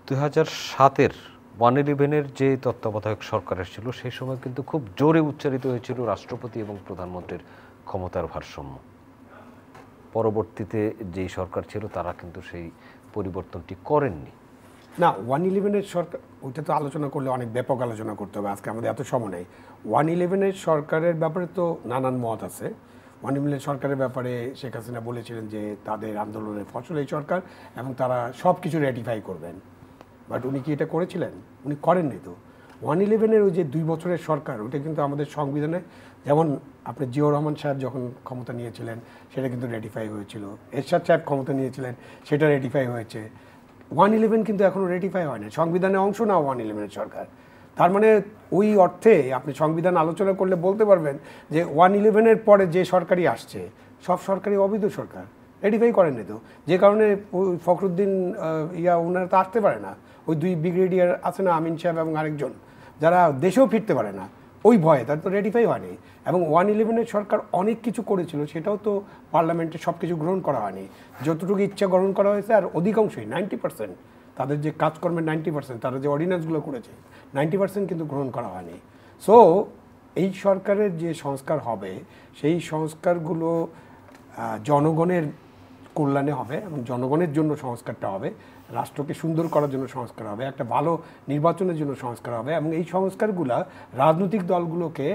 2007-এর 1/11-এর যে তত্ত্বাবধায়ক সরকার ছিল সেই সময় কিন্তু খুব জোরে উচ্চারিত হয়েছিল রাষ্ট্রপতি এবং প্রধানমন্ত্রীর ক্ষমতার ভারসাম্য। পরবর্তীতে যেই সরকার ছিল তারা কিন্তু সেই পরিবর্তনটি করেননি। না, 1/11-এর সরকার ওইটা তো আলোচনা করলে অনেক ব্যাপক আলোচনা করতে হবে, আজকে আমাদের এত সময় নেই। 1/11-এর সরকারের ব্যাপারে তো নানান মত আছে। 1/11 সরকারের ব্যাপারে শেখ হাসিনা বলেছিলেন যে তাদের আন্দোলনের ফসল এই সরকার এবং তারা সব কিছু রেটিফাই করবেন, বাট উনি কি এটা করেছিলেন? উনি করেননি তো। 1/11-এর ওই যে 2 বছরের সরকার, ওইটা কিন্তু আমাদের সংবিধানে, যেমন আপনি জিয়াউর রহমান সাহেব যখন ক্ষমতা নিয়েছিলেন সেটা কিন্তু রেটিফাই হয়েছিল, এরশাদ সাহেব ক্ষমতা নিয়েছিলেন সেটা রেটিফাই হয়েছে। 1/11 কিন্তু এখনও রেটিফাই হয় না, সংবিধানের অংশ না 1/11-এর সরকার। তার মানে ওই অর্থে আপনি সংবিধান আলোচনা করলে বলতে পারবেন যে 1/11-এর পরে যে সরকারই আসছে সব সরকারই অবৈধ সরকার, রেটিফাই করেননি তো। যে কারণে ওই ফখরুদ্দিন ওনারা তো আসতে পারে না, ওই 2 ব্রিগেডিয়ার আছে না, আমিন সাহেব এবং আরেকজন, যারা দেশেও ফিরতে পারে না ওই ভয়ে, তার তো রেটিফাই হয়নি। এবং 1/11-এর সরকার অনেক কিছু করেছিল, সেটাও তো পার্লামেন্টে সব কিছু গ্রহণ করা হয়নি। যতটুকু ইচ্ছা গ্রহণ করা হয়েছে, আর অধিকাংশই 90% তাদের যে কাজকর্মের 90%, তারা যে অর্ডিন্যান্সগুলো করেছে 90% কিন্তু গ্রহণ করা হয়নি। সো এই সরকারের যে সংস্কার হবে সেই সংস্কারগুলো জনগণের কল্যাণে হবে এবং জনগণের জন্য সংস্কারটা হবে, রাষ্ট্রকে সুন্দর করার জন্য সংস্কার হবে, একটা ভালো নির্বাচনের জন্য সংস্কার হবে। এবং এই সংস্কারগুলো রাজনৈতিক দলগুলোকে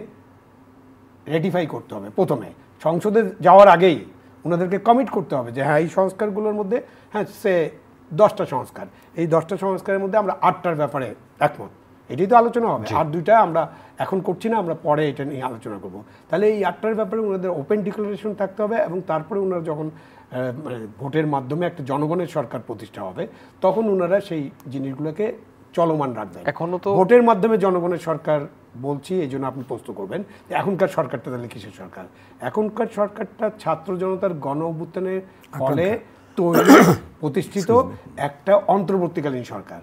রেটিফাই করতে হবে। প্রথমে সংসদে যাওয়ার আগেই ওনাদেরকে কমিট করতে হবে যে হ্যাঁ এই সংস্কারগুলোর মধ্যে, হ্যাঁ সে 10টা সংস্কার, এই 10টা সংস্কারের মধ্যে আমরা 8টার ব্যাপারে একমত, এটাই তো আলোচনা হবে। আর 2টা আমরা এখন করছি না, আমরা পরে এটা নিয়ে আলোচনা করব। তাহলে এই 8টার ব্যাপারে ওনাদের ওপেন ডিক্লারেশন থাকতে হবে এবং তারপরে ওনারা যখন ভোটের মাধ্যমে একটা জনগণের সরকার প্রতিষ্ঠা হবে তখন ওনারা সেই জিনিসগুলোকে চলমান রাখবেন। এখনো তো ভোটের মাধ্যমে জনগণের সরকার বলছি, এই জন্য আপনি প্রশ্ন করবেন এখনকার সরকারটা তাহলে কিসের সরকার? এখনকার সরকারটা ছাত্র জনতার গণ অভ্যুত্থানের ফলে তৈরি প্রতিষ্ঠিত একটা অন্তর্বর্তীকালীন সরকার।